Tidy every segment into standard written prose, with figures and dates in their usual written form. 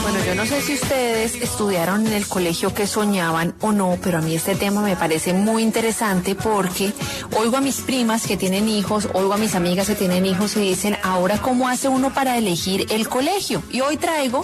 Bueno, yo no sé si ustedes estudiaron en el colegio que soñaban o no, pero a mí este tema me parece muy interesante porque oigo a mis primas que tienen hijos, oigo a mis amigas que tienen hijos y dicen, ahora ¿cómo hace uno para elegir el colegio? Y hoy traigo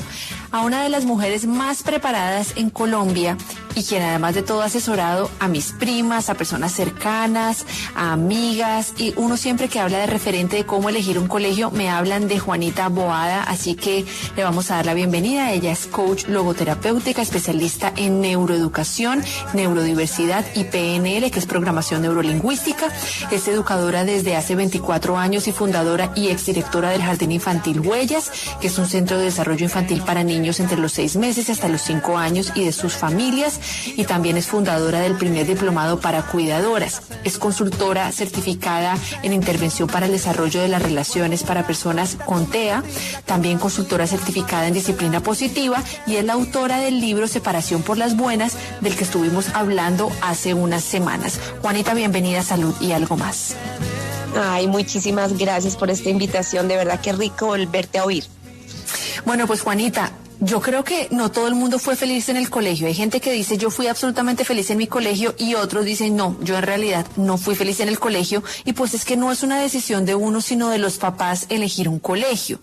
a una de las mujeres más preparadas en Colombia y quien además de todo ha asesorado a mis primas, a personas cercanas, a amigas, y uno siempre que habla de referente de cómo elegir un colegio me hablan de Juanita Boada, así que le vamos a dar la bienvenida. Ella es coach logoterapéutica, especialista en neuroeducación, neurodiversidad y PNL, que es programación neurolingüística. Es educadora desde hace 24 años y fundadora y exdirectora del Jardín Infantil Huellas, que es un centro de desarrollo infantil para niños entre los 6 meses hasta los 5 años y de sus familias, y también es fundadora del primer diplomado para cuidadoras. Es consultora certificada en intervención para el desarrollo de las relaciones para personas con TEA, también consultora certificada en disciplina positiva, y es la autora del libro Separación por las Buenas, del que estuvimos hablando hace unas semanas. Juanita, bienvenida a Salud y Algo Más. Ay, muchísimas gracias por esta invitación, de verdad que rico volverte a oír. Bueno, pues Juanita, yo creo que no todo el mundo fue feliz en el colegio. Hay gente que dice, yo fui absolutamente feliz en mi colegio, y otros dicen, no, yo en realidad no fui feliz en el colegio. Y pues es que no es una decisión de uno, sino de los papás elegir un colegio.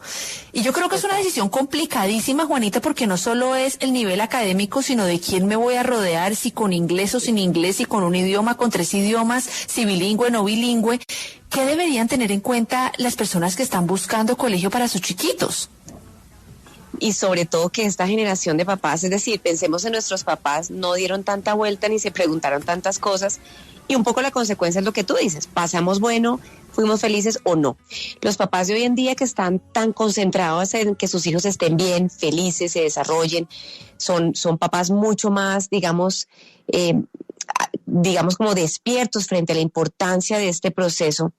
Y yo creo que es una decisión complicadísima, Juanita, porque no solo es el nivel académico, sino de quién me voy a rodear, si con inglés o sin inglés, si con un idioma, con 3 idiomas, si bilingüe, no bilingüe. ¿Qué deberían tener en cuenta las personas que están buscando colegio para sus chiquitos? Y sobre todo que esta generación de papás, es decir, pensemos en nuestros papás, no dieron tanta vuelta ni se preguntaron tantas cosas, y un poco la consecuencia es lo que tú dices, pasamos bueno, fuimos felices o no. Los papás de hoy en día que están tan concentrados en que sus hijos estén bien, felices, se desarrollen, son papás mucho más, digamos como despiertos frente a la importancia de este proceso,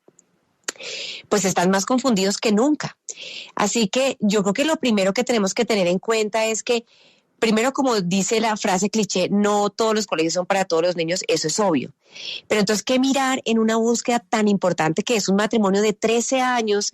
pues están más confundidos que nunca. Así que yo creo que lo primero que tenemos que tener en cuenta es que, primero, como dice la frase cliché, no todos los colegios son para todos los niños, eso es obvio. Pero entonces, ¿qué mirar en una búsqueda tan importante que es un matrimonio de 13 años,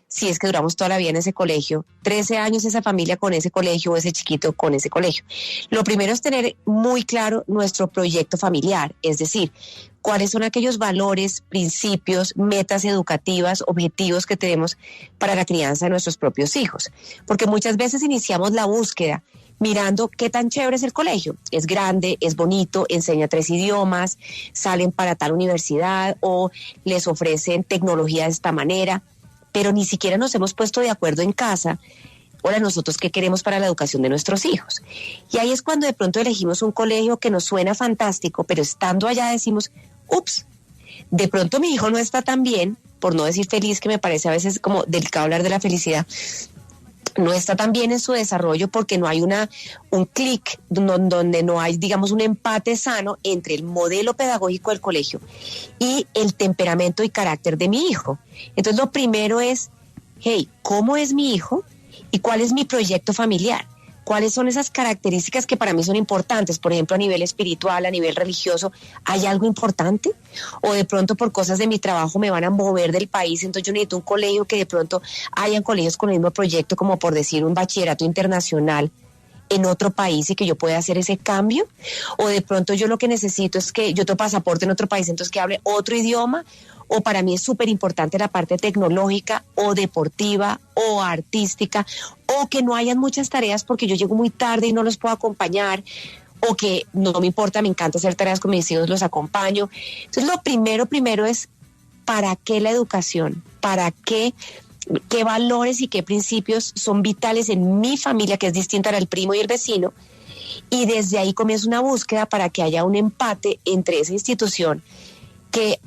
si es que duramos toda la vida en ese colegio, 13 años esa familia con ese colegio o ese chiquito con ese colegio? Lo primero es tener muy claro nuestro proyecto familiar, es decir, cuáles son aquellos valores, principios, metas educativas, objetivos que tenemos para la crianza de nuestros propios hijos. Porque muchas veces iniciamos la búsqueda mirando qué tan chévere es el colegio. Es grande, es bonito, enseña 3 idiomas, salen para tal universidad o les ofrecen tecnología de esta manera, pero ni siquiera nos hemos puesto de acuerdo en casa. Ahora, nosotros qué queremos para la educación de nuestros hijos. Y ahí es cuando de pronto elegimos un colegio que nos suena fantástico, pero estando allá decimos, ups, de pronto mi hijo no está tan bien, por no decir feliz, que me parece a veces como delicado hablar de la felicidad, no está tan bien en su desarrollo porque no hay un clic, donde no hay, digamos, un empate sano entre el modelo pedagógico del colegio y el temperamento y carácter de mi hijo. Entonces, lo primero es, hey, ¿cómo es mi hijo? ¿Y cuál es mi proyecto familiar? ¿Cuáles son esas características que para mí son importantes? Por ejemplo, a nivel espiritual, a nivel religioso, ¿hay algo importante? O de pronto por cosas de mi trabajo me van a mover del país, entonces yo necesito un colegio que de pronto hayan colegios con el mismo proyecto, como por decir un bachillerato internacional en otro país y que yo pueda hacer ese cambio. O de pronto yo lo que necesito es que yo tengo pasaporte en otro país, entonces que hable otro idioma. O para mí es súper importante la parte tecnológica o deportiva o artística, o que no hayan muchas tareas porque yo llego muy tarde y no los puedo acompañar, o que no me importa, me encanta hacer tareas con mis hijos, los acompaño. Entonces lo primero es, ¿para qué la educación? ¿Para qué valores y qué principios son vitales en mi familia, que es distinta al primo y el vecino? Y desde ahí comienza una búsqueda para que haya un empate entre esa institución que...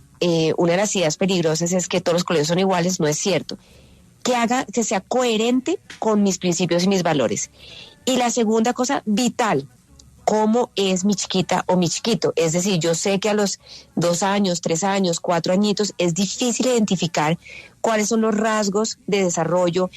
una de las ideas peligrosas es que todos los colegios son iguales, no es cierto. Que sea coherente con mis principios y mis valores. Y la segunda cosa vital, ¿cómo es mi chiquita o mi chiquito? Es decir, yo sé que a los 2 años, 3 años, 4 añitos es difícil identificar cuáles son los rasgos de desarrollo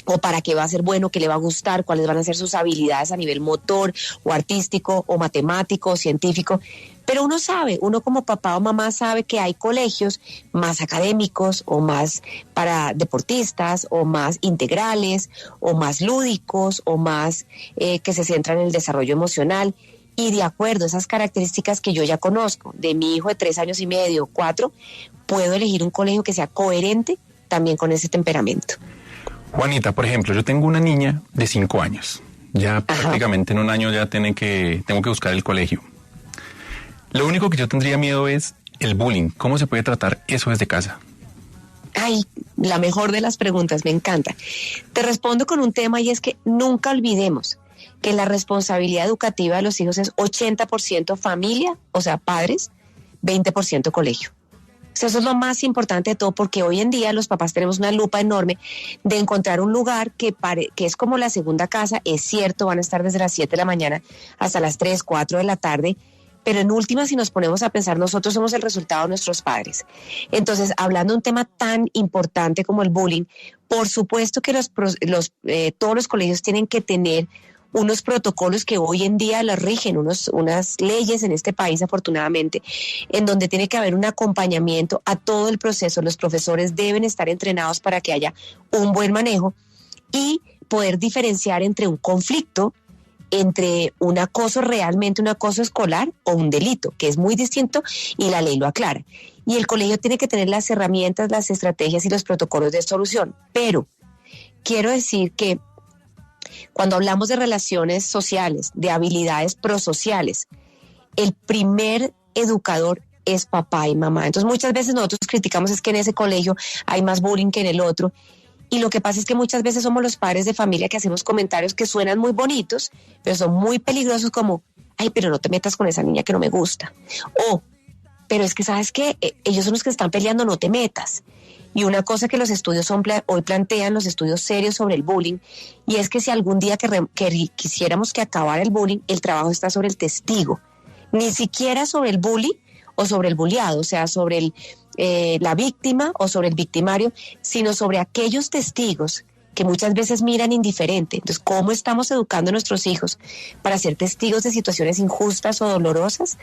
o para qué va a ser bueno, qué le va a gustar, cuáles van a ser sus habilidades a nivel motor o artístico o matemático o científico. Pero uno sabe, uno como papá o mamá sabe que hay colegios más académicos o más para deportistas o más integrales o más lúdicos o más que se centran en el desarrollo emocional. Y de acuerdo a esas características que yo ya conozco de mi hijo de 3 años y medio, 4, puedo elegir un colegio que sea coherente también con ese temperamento. Juanita, por ejemplo, yo tengo una niña de 5 años. Ya prácticamente en un año ya tengo que buscar el colegio. Lo único que yo tendría miedo es el bullying. ¿Cómo se puede tratar eso desde casa? Ay, la mejor de las preguntas, me encanta. Te respondo con un tema y es que nunca olvidemos que la responsabilidad educativa de los hijos es 80% familia, o sea, padres, 20% colegio. O sea, eso es lo más importante de todo, porque hoy en día los papás tenemos una lupa enorme de encontrar un lugar que es como la segunda casa. Es cierto, van a estar desde las 7 de la mañana hasta las 3, 4 de la tarde, pero en última, si nos ponemos a pensar, nosotros somos el resultado de nuestros padres. Entonces, hablando de un tema tan importante como el bullying, por supuesto que todos los colegios tienen que tener unos protocolos que hoy en día los rigen, unas leyes en este país, afortunadamente, en donde tiene que haber un acompañamiento a todo el proceso. Los profesores deben estar entrenados para que haya un buen manejo y poder diferenciar entre un conflicto, entre un acoso realmente, un acoso escolar o un delito, que es muy distinto y la ley lo aclara. Y el colegio tiene que tener las herramientas, las estrategias y los protocolos de solución. Pero quiero decir que cuando hablamos de relaciones sociales, de habilidades prosociales, el primer educador es papá y mamá. Entonces muchas veces nosotros criticamos es que en ese colegio hay más bullying que en el otro. Y lo que pasa es que muchas veces somos los padres de familia que hacemos comentarios que suenan muy bonitos, pero son muy peligrosos, como, ay, pero no te metas con esa niña que no me gusta. O, pero es que sabes que ellos son los que están peleando, no te metas. Y una cosa que los estudios hoy plantean, los estudios serios sobre el bullying, y es que si algún día quisiéramos que acabara el bullying, el trabajo está sobre el testigo, ni siquiera sobre el bully o sobre el bulliado, o sea, sobre la víctima o sobre el victimario, sino sobre aquellos testigos que muchas veces miran indiferente. Entonces, ¿cómo estamos educando a nuestros hijos para ser testigos de situaciones injustas o dolorosas?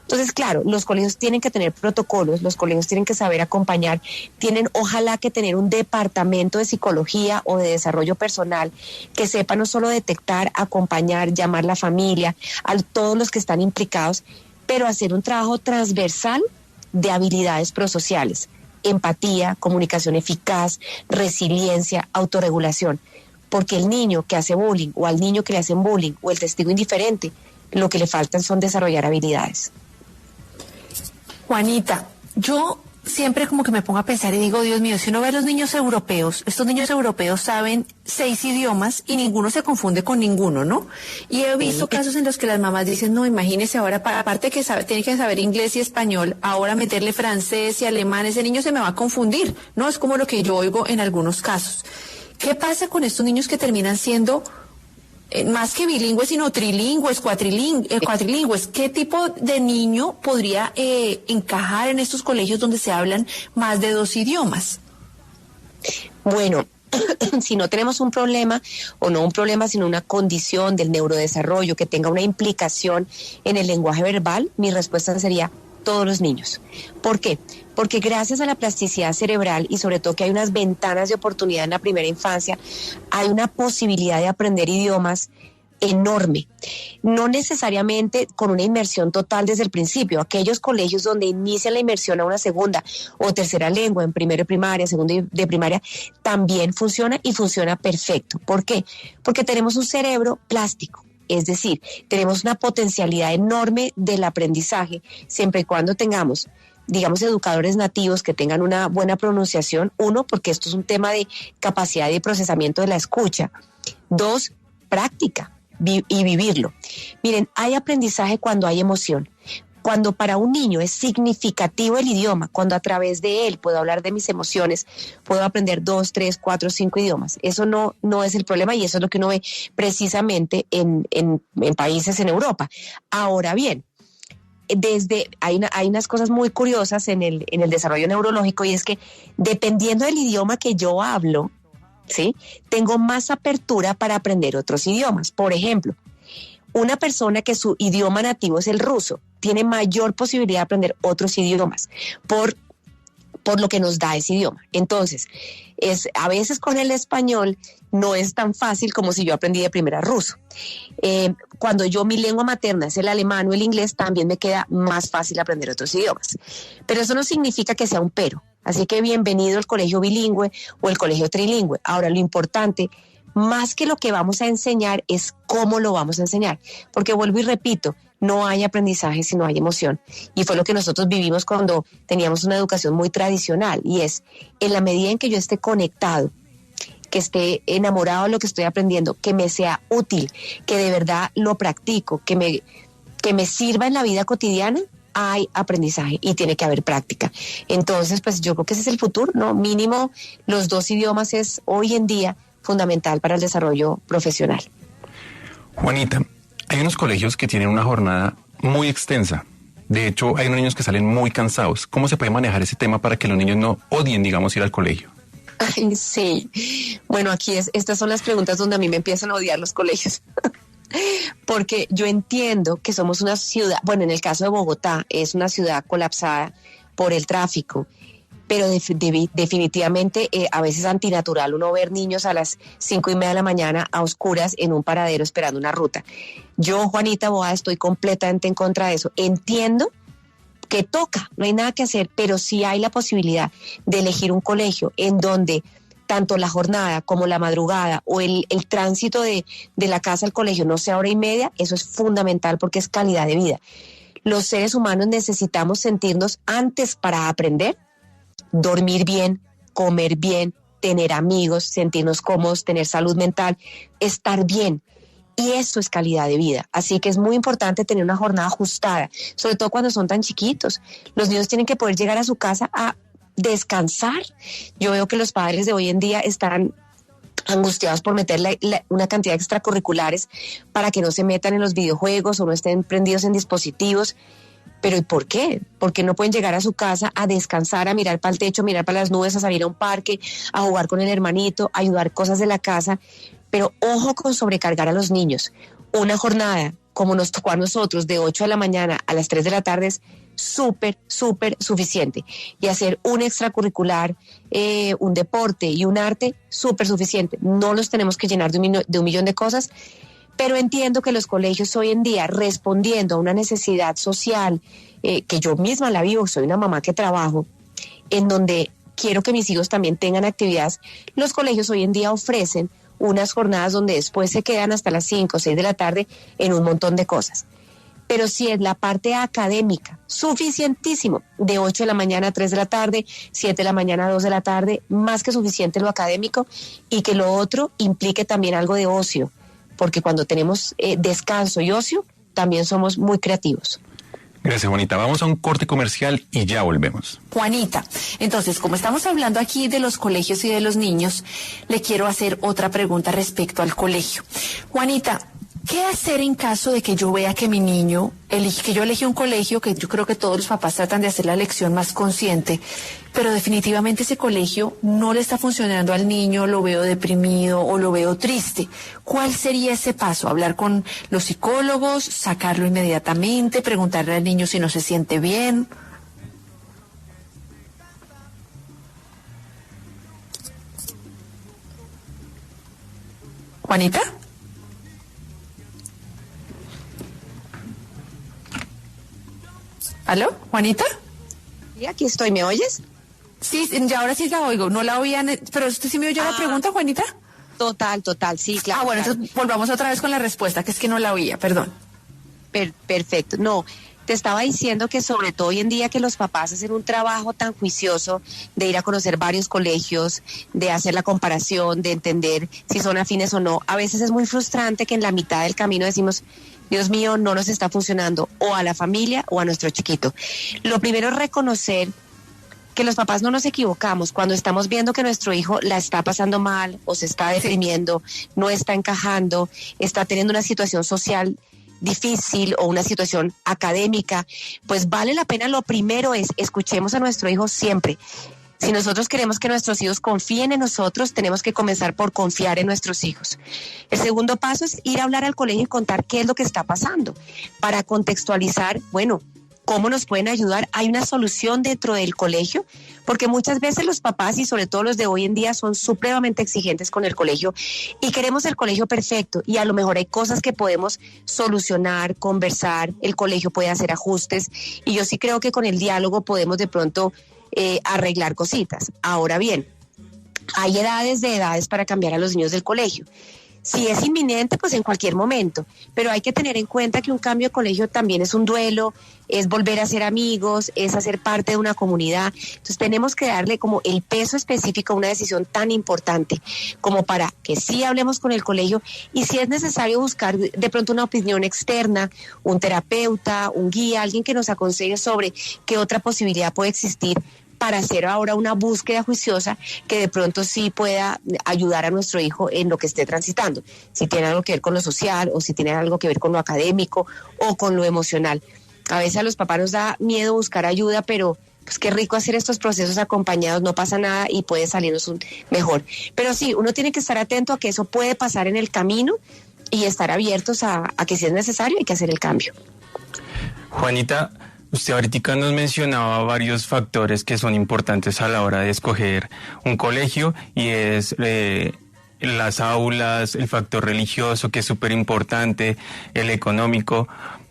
Entonces, claro, los colegios tienen que tener protocolos, los colegios tienen que saber acompañar, tienen ojalá que tener un departamento de psicología o de desarrollo personal que sepa no solo detectar, acompañar, llamar a la familia, a todos los que están implicados, pero hacer un trabajo transversal de habilidades prosociales, empatía, comunicación eficaz, resiliencia, autorregulación. Porque el niño que hace bullying o al niño que le hacen bullying o el testigo indiferente, lo que le faltan son desarrollar habilidades. Juanita, yo siempre como que me pongo a pensar y digo, Dios mío, si uno ve a los niños europeos, estos niños europeos saben 6 idiomas y ninguno se confunde con ninguno, ¿no? Y he visto casos en los que las mamás dicen, no, imagínese ahora, aparte que tiene que saber inglés y español, ahora meterle francés y alemán, ese niño se me va a confundir, ¿no? Es como lo que yo oigo en algunos casos. ¿Qué pasa con estos niños que terminan siendo más que bilingües, sino trilingües, cuatrilingües? ¿Qué tipo de niño podría encajar en estos colegios donde se hablan más de 2 idiomas? Bueno, si no tenemos un problema, o no un problema, sino una condición del neurodesarrollo que tenga una implicación en el lenguaje verbal, mi respuesta sería todos los niños. ¿Por qué? Porque gracias a la plasticidad cerebral y sobre todo que hay unas ventanas de oportunidad en la primera infancia, hay una posibilidad de aprender idiomas enorme, no necesariamente con una inmersión total desde el principio. Aquellos colegios donde inician la inmersión a una segunda o tercera lengua en primero de primaria, segundo de primaria, también funciona y funciona perfecto. ¿Por qué? Porque tenemos un cerebro plástico. Es decir, tenemos una potencialidad enorme del aprendizaje, siempre y cuando tengamos, digamos, educadores nativos que tengan una buena pronunciación. 1, porque esto es un tema de capacidad de procesamiento de la escucha. 2, práctica y vivirlo. Miren, hay aprendizaje cuando hay emoción. Cuando para un niño es significativo el idioma, cuando a través de él puedo hablar de mis emociones, puedo aprender 2, 3, 4, 5 idiomas. Eso no es el problema y eso es lo que uno ve precisamente en países en Europa. Ahora bien, hay unas cosas muy curiosas en el desarrollo neurológico, y es que dependiendo del idioma que yo hablo, ¿sí? Tengo más apertura para aprender otros idiomas. Por ejemplo, una persona que su idioma nativo es el ruso tiene mayor posibilidad de aprender otros idiomas por lo que nos da ese idioma. Entonces, a veces con el español no es tan fácil como si yo aprendí de primera ruso. Cuando mi lengua materna es el alemán o el inglés, también me queda más fácil aprender otros idiomas. Pero eso no significa que sea un pero. Así que bienvenido al colegio bilingüe o el colegio trilingüe. Ahora, lo importante, más que lo que vamos a enseñar, es cómo lo vamos a enseñar. Porque vuelvo y repito, no hay aprendizaje si no hay emoción. Y fue lo que nosotros vivimos cuando teníamos una educación muy tradicional. Y es, en la medida en que yo esté conectado, que esté enamorado de lo que estoy aprendiendo, que me sea útil, que de verdad lo practico, que me sirva en la vida cotidiana, hay aprendizaje y tiene que haber práctica. Entonces, pues yo creo que ese es el futuro, ¿no? Mínimo los 2 idiomas es hoy en día fundamental para el desarrollo profesional. Juanita, hay unos colegios que tienen una jornada muy extensa. De hecho, hay unos niños que salen muy cansados. ¿Cómo se puede manejar ese tema para que los niños no odien, digamos, ir al colegio? Ay, sí. Bueno, estas son las preguntas donde a mí me empiezan a odiar los colegios. Porque yo entiendo que somos una ciudad, bueno, en el caso de Bogotá, es una ciudad colapsada por el tráfico, pero definitivamente a veces antinatural uno ver niños a las 5:30 de la mañana a oscuras en un paradero esperando una ruta. Yo, Juanita Boada, estoy completamente en contra de eso. Entiendo que toca, no hay nada que hacer, pero sí hay la posibilidad de elegir un colegio en donde tanto la jornada como la madrugada o el tránsito de la casa al colegio no sea 1:30, eso es fundamental porque es calidad de vida. Los seres humanos necesitamos sentirnos antes para aprender, dormir bien, comer bien, tener amigos, sentirnos cómodos, tener salud mental, estar bien. Y eso es calidad de vida. Así que es muy importante tener una jornada ajustada, sobre todo cuando son tan chiquitos. Los niños tienen que poder llegar a su casa a descansar. Yo veo que los padres de hoy en día están angustiados por meter una cantidad de extracurriculares para que no se metan en los videojuegos o no estén prendidos en dispositivos. ¿Pero y por qué? Porque no pueden llegar a su casa a descansar, a mirar para el techo, mirar para las nubes, a salir a un parque, a jugar con el hermanito, a ayudar cosas de la casa. Pero ojo con sobrecargar a los niños. Una jornada, como nos tocó a nosotros, de 8 de la mañana a las 3 de la tarde es súper suficiente. Y hacer un extracurricular, un deporte y un arte, súper suficiente. No los tenemos que llenar de un millón de cosas, pero entiendo que los colegios hoy en día, respondiendo a una necesidad social, que yo misma la vivo, soy una mamá que trabajo, en donde quiero que mis hijos también tengan actividades, los colegios hoy en día ofrecen unas jornadas donde después se quedan hasta las 5 o 6 de la tarde en un montón de cosas. Pero si es la parte académica, suficientísimo, de 8 de la mañana a 3 de la tarde, 7 de la mañana a 2 de la tarde, más que suficiente lo académico, y que lo otro implique también algo de ocio, porque cuando tenemos descanso y ocio, también somos muy creativos. Gracias, Juanita. Vamos a un corte comercial y ya volvemos. Juanita, entonces, como estamos hablando aquí de los colegios y de los niños, le quiero hacer otra pregunta respecto al colegio. Juanita, ¿qué hacer en caso de que yo vea que mi niño, que yo elegí un colegio, que yo creo que todos los papás tratan de hacer la elección más consciente, pero definitivamente ese colegio no le está funcionando al niño, lo veo deprimido o lo veo triste? ¿Cuál sería ese paso? ¿Hablar con los psicólogos, sacarlo inmediatamente, preguntarle al niño si no se siente bien? ¿Juanita? ¿Aló, Juanita? Sí, aquí estoy, ¿me oyes? Sí, ya ahora sí la oigo, no la oían, pero ¿usted sí me oyó la pregunta, Juanita? Total, sí, claro. Bueno, claro. Entonces volvamos otra vez con la respuesta, que es que no la oía, perdón. Perfecto, no, te estaba diciendo que sobre todo hoy en día que los papás hacen un trabajo tan juicioso de ir a conocer varios colegios, de hacer la comparación, de entender si son afines o no, a veces es muy frustrante que en la mitad del camino decimos, Dios mío, no nos está funcionando o a la familia o a nuestro chiquito. Lo primero es reconocer que los papás no nos equivocamos cuando estamos viendo que nuestro hijo la está pasando mal o se está deprimiendo, no está encajando, está teniendo una situación social difícil o una situación académica, pues vale la pena. Lo primero es escuchemos a nuestro hijo siempre. Si nosotros queremos que nuestros hijos confíen en nosotros, tenemos que comenzar por confiar en nuestros hijos. El segundo paso es ir a hablar al colegio y contar qué es lo que está pasando, para contextualizar, bueno, ¿cómo nos pueden ayudar? ¿Hay una solución dentro del colegio? Porque muchas veces los papás y sobre todo los de hoy en día son supremamente exigentes con el colegio y queremos el colegio perfecto y a lo mejor hay cosas que podemos solucionar, conversar, el colegio puede hacer ajustes y yo sí creo que con el diálogo podemos de pronto arreglar cositas. Ahora bien, hay edades para cambiar a los niños del colegio. Si es inminente, pues en cualquier momento, pero hay que tener en cuenta que un cambio de colegio también es un duelo, es volver a ser amigos, es hacer parte de una comunidad. Entonces tenemos que darle como el peso específico a una decisión tan importante como para que sí hablemos con el colegio y si es necesario buscar de pronto una opinión externa, un terapeuta, un guía, alguien que nos aconseje sobre qué otra posibilidad puede existir para hacer ahora una búsqueda juiciosa que de pronto sí pueda ayudar a nuestro hijo en lo que esté transitando, si tiene algo que ver con lo social o si tiene algo que ver con lo académico o con lo emocional. A veces a los papás nos da miedo buscar ayuda, pero pues qué rico hacer estos procesos acompañados, no pasa nada y puede salirnos mejor. Pero sí, uno tiene que estar atento a que eso puede pasar en el camino y estar abiertos a que si es necesario hay que hacer el cambio. Juanita, usted ahorita nos mencionaba varios factores que son importantes a la hora de escoger un colegio y es las aulas, el factor religioso que es súper importante, el económico,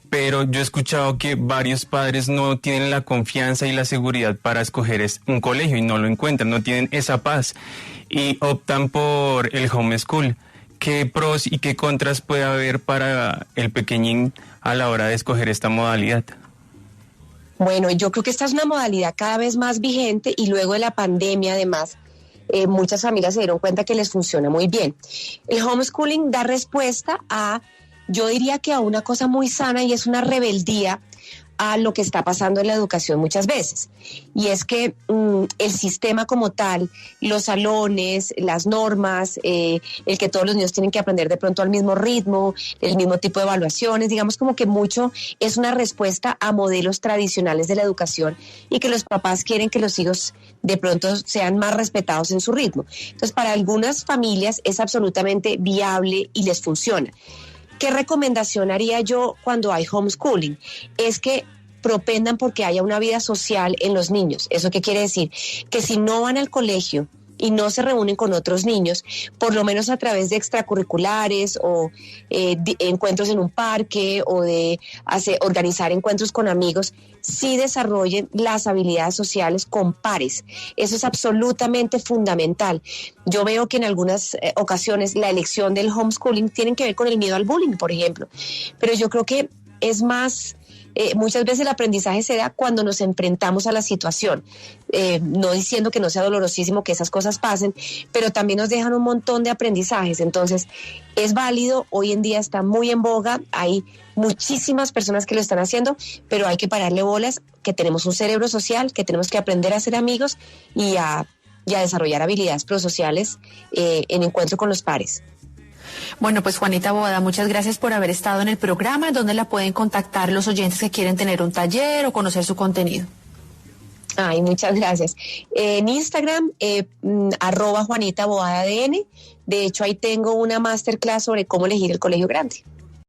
pero yo he escuchado que varios padres no tienen la confianza y la seguridad para escoger un colegio y no lo encuentran, no tienen esa paz y optan por el homeschool. ¿Qué pros y qué contras puede haber para el pequeñín a la hora de escoger esta modalidad? Bueno, yo creo que esta es una modalidad cada vez más vigente y luego de la pandemia además muchas familias se dieron cuenta que les funciona muy bien. El homeschooling da respuesta yo diría que a una cosa muy sana y es una rebeldía a lo que está pasando en la educación muchas veces. Y es que el sistema como tal, los salones, las normas, el que todos los niños tienen que aprender de pronto al mismo ritmo, el mismo tipo de evaluaciones, digamos como que mucho es una respuesta a modelos tradicionales de la educación y que los papás quieren que los hijos de pronto sean más respetados en su ritmo. Entonces, para algunas familias es absolutamente viable y les funciona. ¿Qué recomendación haría yo cuando hay homeschooling? Es que propendan porque haya una vida social en los niños. ¿Eso qué quiere decir? Que si no van al colegio y no se reúnen con otros niños, por lo menos a través de extracurriculares o encuentros en un parque o de organizar encuentros con amigos, sí desarrollen las habilidades sociales con pares. Eso es absolutamente fundamental. Yo veo que en algunas ocasiones la elección del homeschooling tiene que ver con el miedo al bullying, por ejemplo, pero yo creo que es más... muchas veces el aprendizaje se da cuando nos enfrentamos a la situación, no diciendo que no sea dolorosísimo que esas cosas pasen, pero también nos dejan un montón de aprendizajes. Entonces es válido, hoy en día está muy en boga, hay muchísimas personas que lo están haciendo, pero hay que pararle bolas, que tenemos un cerebro social, que tenemos que aprender a ser amigos y a desarrollar habilidades prosociales en encuentro con los pares. Bueno, pues Juanita Boada, muchas gracias por haber estado en el programa. ¿Dónde la pueden contactar los oyentes que quieren tener un taller o conocer su contenido? Ay, muchas gracias. En Instagram, @JuanitaBoadaDN. De hecho, ahí tengo una masterclass sobre cómo elegir el colegio grande.